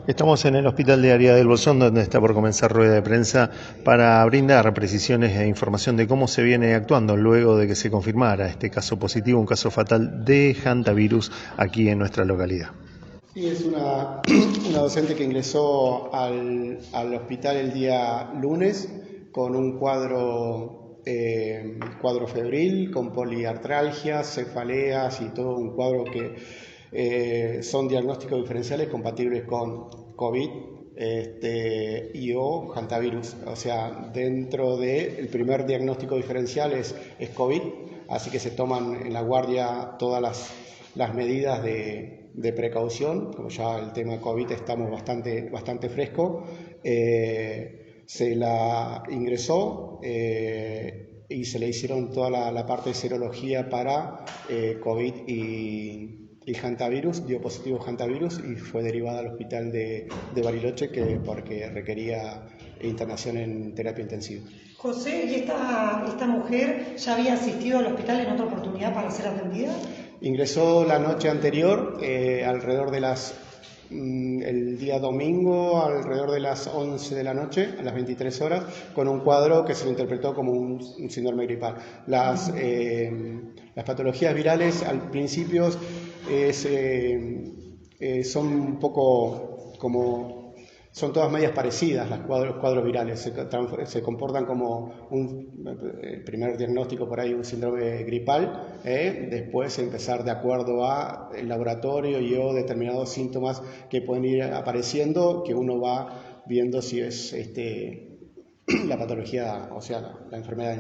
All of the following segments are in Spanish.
Estamos en el Hospital de Aria del Bolsón, donde está por comenzar rueda de prensa para brindar precisiones e información de cómo se viene actuando luego de que se confirmara este caso positivo, un caso fatal de hantavirus aquí en nuestra localidad. Sí, es una docente que ingresó al hospital el día lunes con un cuadro febril, con poliartralgias, cefaleas y todo un cuadro que son diagnósticos diferenciales compatibles con COVID y o hantavirus. O sea, dentro del primer diagnóstico diferencial es COVID, así que se toman en la guardia todas las medidas de precaución, como ya el tema COVID estamos bastante fresco. Se la ingresó y se le hicieron toda la parte de serología para COVID y hantavirus, dio positivo hantavirus y fue derivada al hospital de Bariloche porque requería internación en terapia intensiva. José, ¿y esta mujer ya había asistido al hospital en otra oportunidad para ser atendida? Ingresó la noche anterior, alrededor de el día domingo, alrededor de las 11 de la noche, a las 23 horas, con un cuadro que se lo interpretó como un síndrome gripal. Las patologías virales al principio son un poco son todas medias parecidas, los cuadros virales, se comportan como el primer diagnóstico por ahí un síndrome gripal, después empezar de acuerdo al laboratorio y o determinados síntomas que pueden ir apareciendo, que uno va viendo si es la patología, o sea, la enfermedad.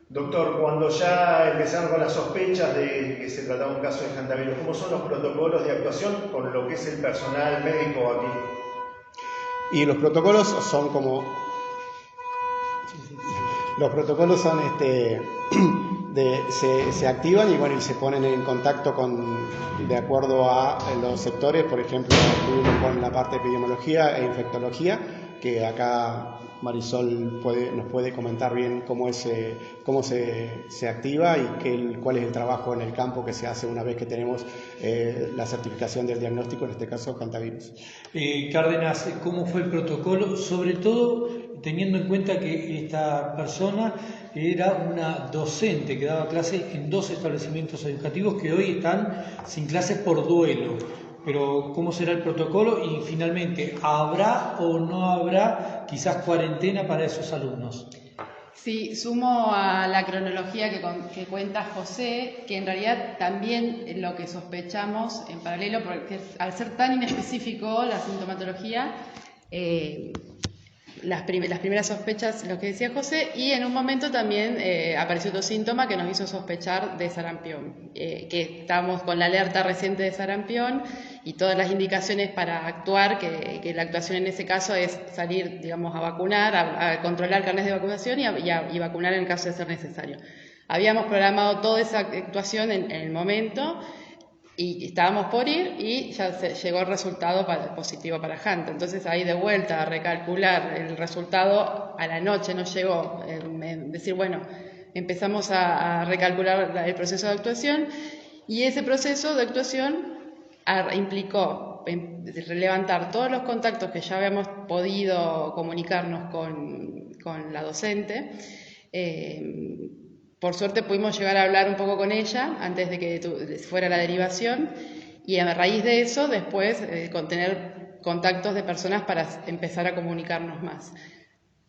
Doctor, cuando ya empezaron con las sospechas de que se trataba un caso de hantavirus, ¿cómo son los protocolos de actuación con lo que es el personal médico aquí? Y los protocolos son se activan y bueno, y se ponen en contacto de acuerdo a los sectores. Por ejemplo, estuvimos con la parte de epidemiología e infectología, que acá Marisol nos puede comentar bien cómo se activa y cuál es el trabajo en el campo que se hace una vez que tenemos la certificación del diagnóstico, en este caso hantavirus. Cárdenas, ¿cómo fue el protocolo? Sobre todo teniendo en cuenta que esta persona era una docente que daba clases en 2 establecimientos educativos que hoy están sin clases por duelo. Pero ¿cómo será el protocolo? Y finalmente, ¿habrá o no habrá quizás cuarentena para esos alumnos? Sí, sumo a la cronología que cuenta José, que en realidad también lo que sospechamos en paralelo, porque al ser tan inespecífico la sintomatología, las primeras sospechas, lo que decía José, y en un momento también apareció otro síntoma que nos hizo sospechar de sarampión, que estábamos con la alerta reciente de sarampión y todas las indicaciones para actuar, que la actuación en ese caso es salir, digamos, a vacunar, a controlar carnets de vacunación y vacunar en el caso de ser necesario. Habíamos programado toda esa actuación en el momento y estábamos por ir y ya llegó el resultado positivo para Hanta. Entonces ahí de vuelta a recalcular el resultado, a la noche nos llegó, decir, bueno, empezamos a recalcular el proceso de actuación y ese proceso de actuación implicó levantar todos los contactos que ya habíamos podido comunicarnos con la docente. Por suerte pudimos llegar a hablar un poco con ella antes de que fuera la derivación y a raíz de eso después con tener contactos de personas para empezar a comunicarnos más.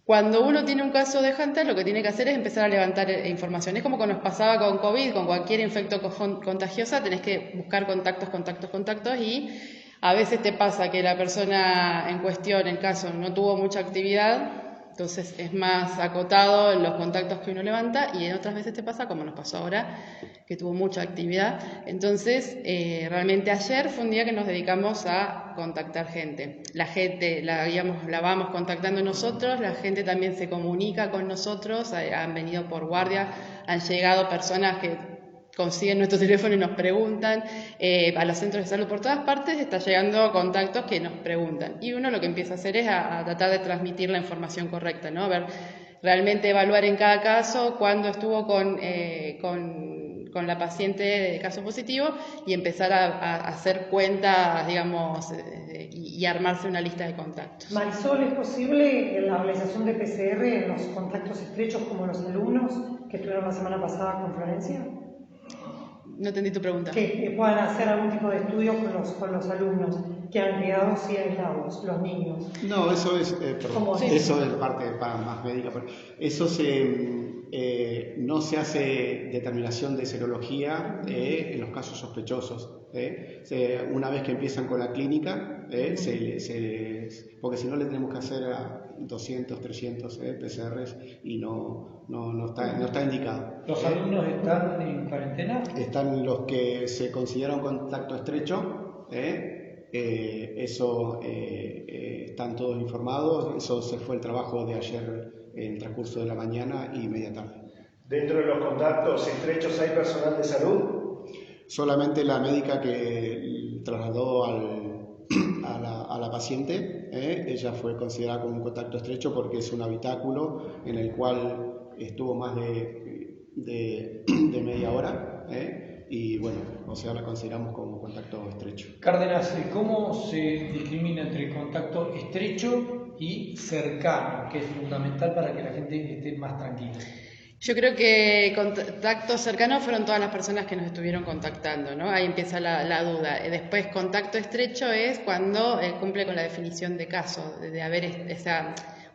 Cuando uno tiene un caso de Hunter, lo que tiene que hacer es empezar a levantar información. Es como que nos pasaba con COVID, con cualquier infecto contagiosa, tenés que buscar contactos y a veces te pasa que la persona en cuestión, el caso, no tuvo mucha actividad, entonces es más acotado en los contactos que uno levanta y en otras veces te pasa, como nos pasó ahora, que tuvo mucha actividad. Entonces, realmente ayer fue un día que nos dedicamos a contactar gente. La gente la vamos contactando nosotros, la gente también se comunica con nosotros, han venido por guardia, han llegado personas que consiguen nuestro teléfono y nos preguntan, a los centros de salud por todas partes está llegando contactos que nos preguntan y uno lo que empieza a hacer es a tratar de transmitir la información correcta, ¿no? A ver, realmente evaluar en cada caso cuándo estuvo con con la paciente de caso positivo y empezar a hacer cuentas, digamos, y armarse una lista de contactos. Marisol, ¿es posible la realización de PCR en los contactos estrechos como los alumnos que estuvieron la semana pasada con Florencia? No entendí tu pregunta. Que puedan hacer algún tipo de estudio con los alumnos que han quedado sí aislados, los niños. No, eso es, perdón, Sí. eso es parte más médica. Pero eso no se hace determinación de serología en los casos sospechosos. Una vez que empiezan con la clínica, porque si no le tenemos que hacer a 200, 300 PCRs y no está indicado. ¿Los alumnos están en cuarentena? Están los que se consideran contacto estrecho, están todos informados. Eso se fue el trabajo de ayer en el transcurso de la mañana y media tarde. ¿Dentro de los contactos estrechos hay personal de salud? Solamente la médica que trasladó a la paciente, ella fue considerada como un contacto estrecho porque es un habitáculo en el cual estuvo más de media hora, y bueno, o sea, la consideramos como contacto estrecho. Cárdenas, ¿cómo se discrimina entre contacto estrecho y cercano, que es fundamental para que la gente esté más tranquila? Yo creo que contactos cercanos fueron todas las personas que nos estuvieron contactando, ¿no? Ahí empieza la duda. Después, contacto estrecho es cuando cumple con la definición de caso, de haber,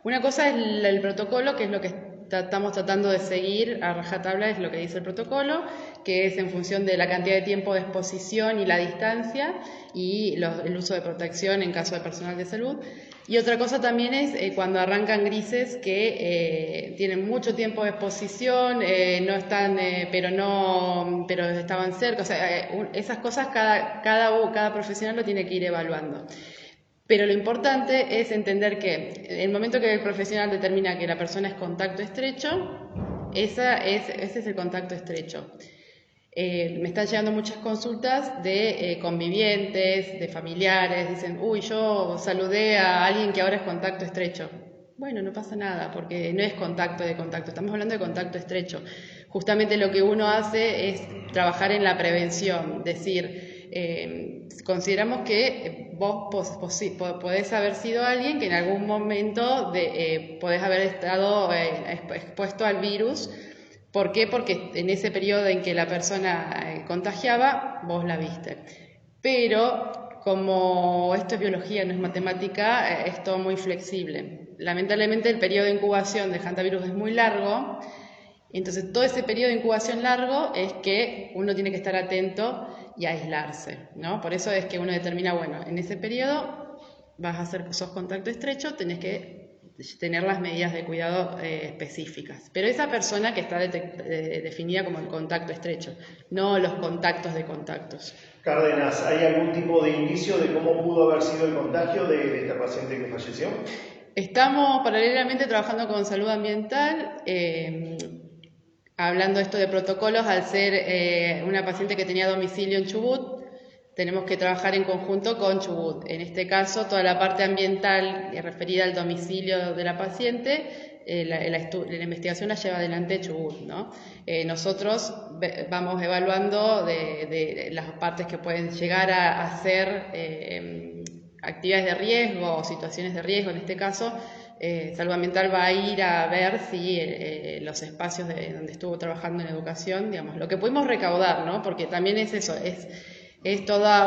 una cosa es el protocolo, que es lo que estamos tratando de seguir a rajatabla, es lo que dice el protocolo, que es en función de la cantidad de tiempo de exposición y la distancia y el uso de protección en caso de personal de salud. Y otra cosa también es cuando arrancan grises que tienen mucho tiempo de exposición, no están, pero estaban cerca. O sea, esas cosas cada profesional lo tiene que ir evaluando. Pero lo importante es entender que en el momento que el profesional determina que la persona es contacto estrecho, ese es el contacto estrecho. Me están llegando muchas consultas de convivientes, de familiares, dicen, uy, yo saludé a alguien que ahora es contacto estrecho. Bueno, no pasa nada, porque no es contacto de contacto, estamos hablando de contacto estrecho. Justamente lo que uno hace es trabajar en la prevención, decir, consideramos que vos podés haber sido alguien que en algún momento podés haber estado expuesto al virus. ¿Por qué? Porque en ese periodo en que la persona contagiaba, vos la viste. Pero como esto es biología, no es matemática, es todo muy flexible. Lamentablemente el periodo de incubación del hantavirus es muy largo, entonces todo ese periodo de incubación largo es que uno tiene que estar atento y aislarse, ¿no? Por eso es que uno determina, bueno, en ese periodo sos contacto estrecho, tenés que tener las medidas de cuidado específicas. Pero esa persona que está definida como el contacto estrecho, no los contactos de contactos. Cárdenas, ¿hay algún tipo de indicio de cómo pudo haber sido el contagio de esta paciente que falleció? Estamos paralelamente trabajando con salud ambiental, hablando esto de protocolos, al ser una paciente que tenía domicilio en Chubut, tenemos que trabajar en conjunto con Chubut. En este caso, toda la parte ambiental referida al domicilio de la paciente, la investigación la lleva adelante Chubut, ¿no? Nosotros vamos evaluando de las partes que pueden llegar a ser actividades de riesgo o situaciones de riesgo. En este caso, Salud Ambiental va a ir a ver si los espacios donde estuvo trabajando en educación, digamos, lo que pudimos recaudar, ¿no? Porque también es eso, es toda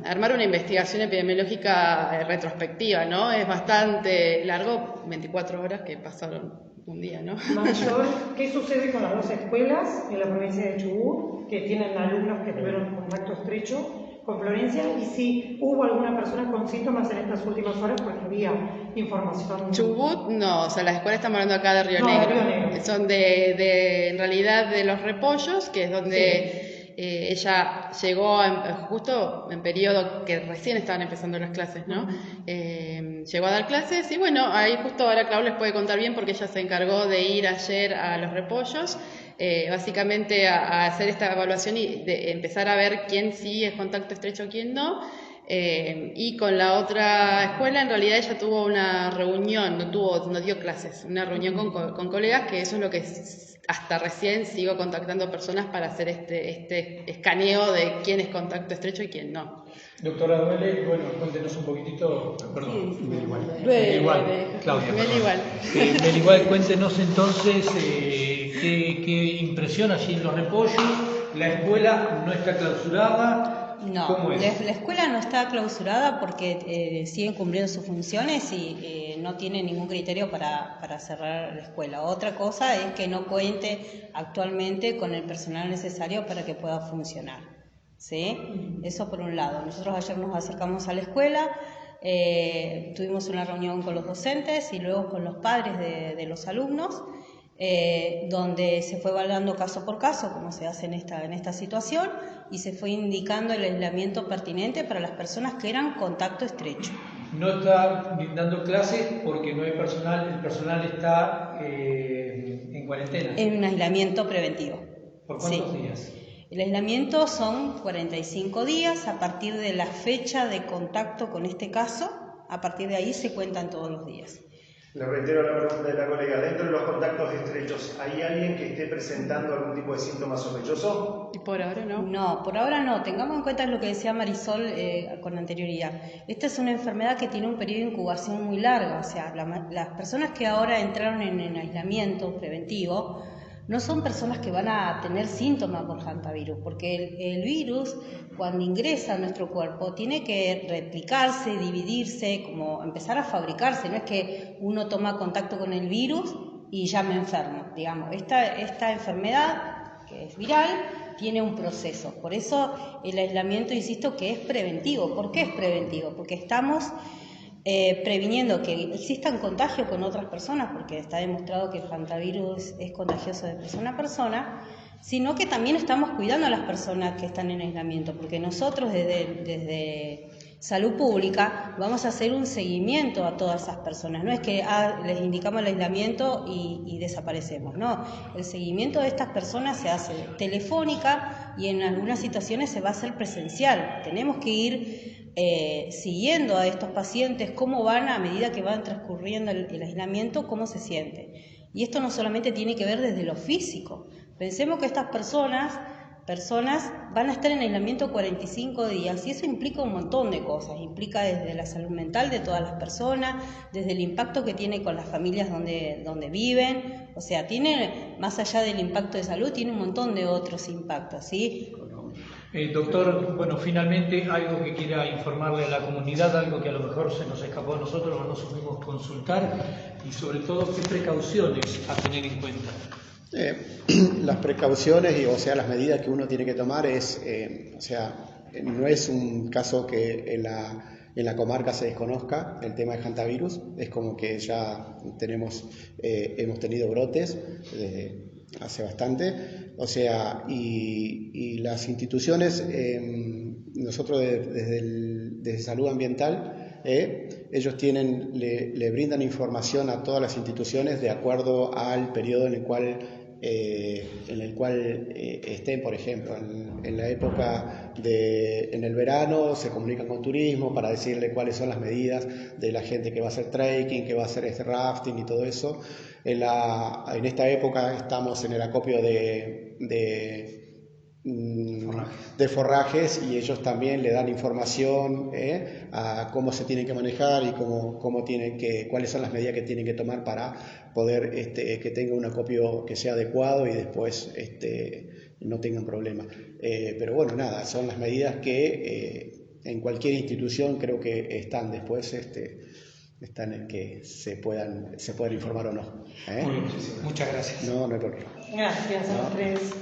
armar una investigación epidemiológica retrospectiva, ¿no? Es bastante largo, 24 horas que pasaron un día, ¿no? Marisol, ¿qué sucede con las dos escuelas en la provincia de Chubut que tienen alumnos que tuvieron contacto estrecho con Florencia? Y si hubo alguna persona con síntomas en estas últimas horas, porque había información. Chubut, no, o sea, las escuelas estamos hablando acá de Río No, Negro. de Río Negro. Son en realidad de Los Repollos, que es donde... Sí. Ella llegó justo en periodo que recién estaban empezando las clases, ¿no? Llegó a dar clases y bueno, ahí justo ahora Clau les puede contar bien porque ella se encargó de ir ayer a Los Repollos, básicamente a hacer esta evaluación y de empezar a ver quién sí es contacto estrecho, quién no. Y con la otra escuela, en realidad ella tuvo una reunión, no dio clases, una reunión con colegas, que eso es lo que hasta recién sigo contactando personas para hacer este escaneo de quién es contacto estrecho y quién no. Doctora Duele, bueno, cuéntenos un poquitito, perdón, Claudia, Meligual, cuéntenos entonces qué impresión allí en Los Repollos. La escuela no está clausurada. No, ¿Cómo es? la escuela no está clausurada porque siguen cumpliendo sus funciones y no tiene ningún criterio para cerrar la escuela. Otra cosa es que no cuente actualmente con el personal necesario para que pueda funcionar, ¿sí? Eso por un lado. Nosotros ayer nos acercamos a la escuela, tuvimos una reunión con los docentes y luego con los padres de los alumnos, donde se fue evaluando caso por caso, como se hace en esta situación, y se fue indicando el aislamiento pertinente para las personas que eran contacto estrecho. No está dando clases porque no hay personal, el personal está en cuarentena. En un aislamiento preventivo. ¿Por cuántos días? El aislamiento son 45 días a partir de la fecha de contacto con este caso, a partir de ahí se cuentan todos los días. Le reitero la pregunta de la colega. Dentro de los contactos estrechos, ¿hay alguien que esté presentando algún tipo de síntoma sospechoso? Y por ahora no. No, por ahora no. Tengamos en cuenta lo que decía Marisol con anterioridad. Esta es una enfermedad que tiene un periodo de incubación muy largo. O sea, las personas que ahora entraron en aislamiento preventivo no son personas que van a tener síntomas por hantavirus, porque el virus, cuando ingresa a nuestro cuerpo, tiene que replicarse, dividirse, como empezar a fabricarse. No es que uno toma contacto con el virus y ya me enfermo, digamos. Esta enfermedad, que es viral, tiene un proceso. Por eso el aislamiento, insisto, que es preventivo. ¿Por qué es preventivo? Porque estamos previniendo que existan contagios con otras personas, porque está demostrado que el hantavirus es contagioso de persona a persona, sino que también estamos cuidando a las personas que están en aislamiento, porque nosotros desde Salud Pública vamos a hacer un seguimiento a todas esas personas. No es que les indicamos el aislamiento y desaparecemos, no. El seguimiento de estas personas se hace telefónica y en algunas situaciones se va a hacer presencial. Tenemos que ir siguiendo a estos pacientes cómo van a medida que van transcurriendo el aislamiento, cómo se sienten. Y esto no solamente tiene que ver desde lo físico. Pensemos que estas personas van a estar en aislamiento 45 días y eso implica un montón de cosas. Implica desde la salud mental de todas las personas, desde el impacto que tiene con las familias donde viven. O sea, tiene, más allá del impacto de salud, tiene un montón de otros impactos, ¿sí? Doctor, bueno, finalmente algo que quiera informarle a la comunidad, algo que a lo mejor se nos escapó a nosotros o no supimos consultar, y sobre todo qué precauciones a tener en cuenta. Las precauciones, o sea, las medidas que uno tiene que tomar no es un caso que en la comarca se desconozca el tema de hantavirus, es como que ya hemos tenido brotes hace bastante, o sea, y las instituciones, nosotros desde Salud Ambiental, ellos le brindan información a todas las instituciones de acuerdo al periodo en el cual estén. Por ejemplo, en la época en el verano se comunican con turismo para decirle cuáles son las medidas de la gente que va a hacer trekking, que va a hacer rafting y todo eso. En esta época estamos en el acopio de forrajes y ellos también le dan información a cómo se tienen que manejar y cuáles son las medidas que tienen que tomar para poder que tenga un acopio que sea adecuado y después no tengan problemas. Pero bueno, nada, son las medidas que en cualquier institución creo que están después están en que se puedan informar o no. Muy bien, muchas gracias. No hay problema. Gracias a ustedes.